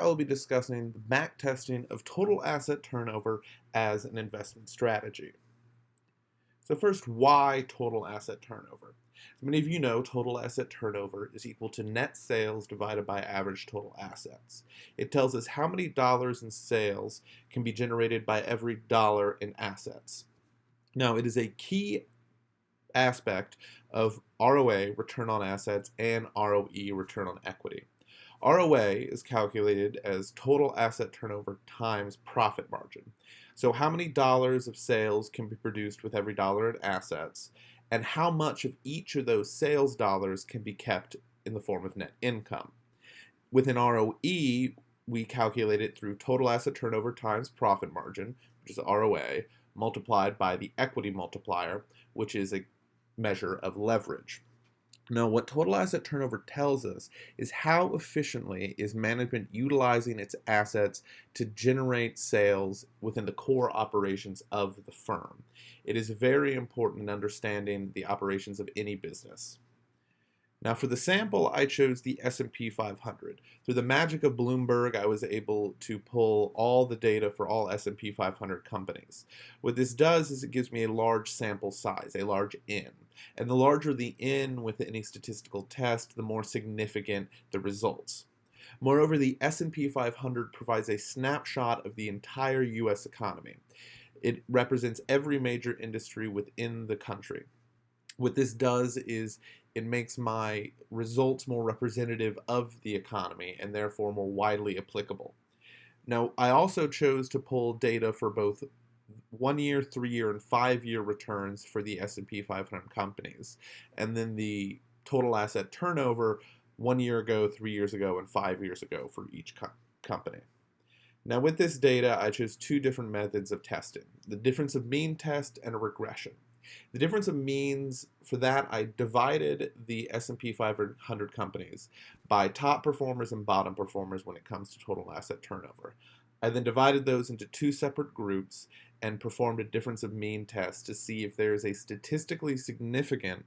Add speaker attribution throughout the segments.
Speaker 1: I will be discussing the back testing of total asset turnover as an investment strategy. So first, why total asset turnover? As many of you know, total asset turnover is equal to net sales divided by average total assets. It tells us how many dollars in sales can be generated by every dollar in assets. Now, it is a key aspect of ROA, return on assets, and ROE, return on equity. ROA is calculated as total asset turnover times profit margin. So how many dollars of sales can be produced with every dollar in assets, and how much of each of those sales dollars can be kept in the form of net income. With an ROE, we calculate it through total asset turnover times profit margin, which is ROA, multiplied by the equity multiplier, which is a measure of leverage. Now, what total asset turnover tells us is how efficiently is management utilizing its assets to generate sales within the core operations of the firm. It is very important in understanding the operations of any business. Now for the sample, I chose the S&P 500. Through the magic of Bloomberg, I was able to pull all the data for all S&P 500 companies. What this does is it gives me a large sample size, a large N. And the larger the N with any statistical test, the more significant the results. Moreover, the S&P 500 provides a snapshot of the entire U.S. economy. It represents every major industry within the country. What this does is it makes my results more representative of the economy and therefore more widely applicable. Now, I also chose to pull data for both 1 year, 3 year, and 5 year returns for the S&P 500 companies, and then the total asset turnover 1 year ago, 3 years ago, and 5 years ago for each company. Now with this data, I chose two different methods of testing, the difference of mean test and a regression. The difference of means, for that, I divided the S&P 500 companies by top performers and bottom performers when it comes to total asset turnover. I then divided those into two separate groups and performed a difference of mean test to see if there is a statistically significant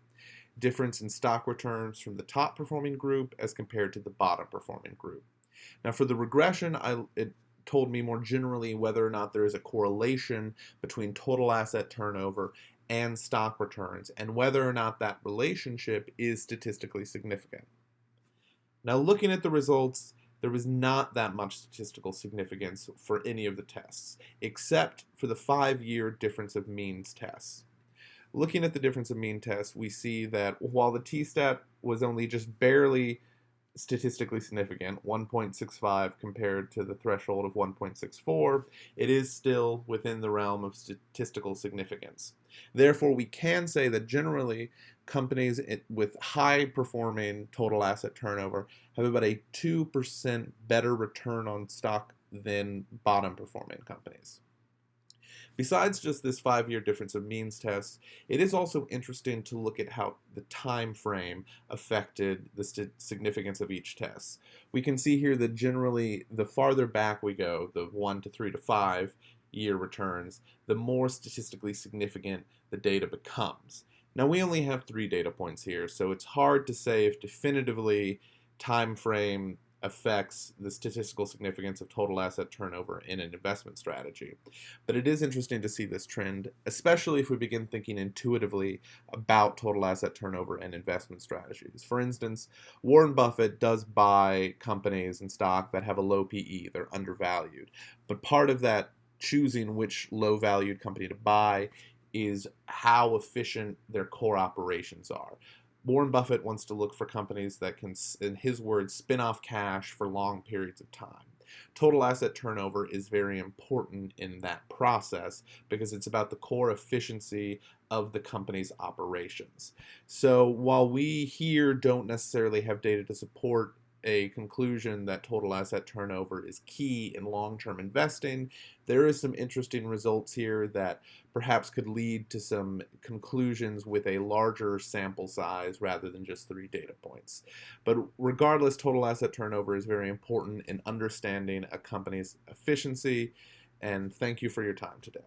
Speaker 1: difference in stock returns from the top performing group as compared to the bottom performing group. Now for the regression, it told me more generally whether or not there is a correlation between total asset turnover and stock returns, and whether or not that relationship is statistically significant. Now looking at the results, there was not that much statistical significance for any of the tests, except for the 5-year difference of means tests. Looking at the difference of mean test, we see that while the t-stat was only just barely statistically significant, 1.65 compared to the threshold of 1.64, it is still within the realm of statistical significance. Therefore, we can say that generally companies with high performing total asset turnover have about a 2% better return on stock than bottom performing companies. Besides just this 5-year difference of means test, it is also interesting to look at how the time frame affected the significance of each test. We can see here that generally the farther back we go, the 1 to 3 to 5 year returns, the more statistically significant the data becomes. Now we only have 3 data points here, so it's hard to say if definitively time frame affects the statistical significance of total asset turnover in an investment strategy. But it is interesting to see this trend, especially if we begin thinking intuitively about total asset turnover and investment strategies. For instance, Warren Buffett does buy companies and stock that have a low PE, they're undervalued. But part of that choosing which low valued company to buy is how efficient their core operations are. Warren Buffett wants to look for companies that can, in his words, spin off cash for long periods of time. Total asset turnover is very important in that process because it's about the core efficiency of the company's operations. So while we here don't necessarily have data to support a conclusion that total asset turnover is key in long-term investing, there is some interesting results here that perhaps could lead to some conclusions with a larger sample size rather than just 3 data points. But regardless, total asset turnover is very important in understanding a company's efficiency, and thank you for your time today.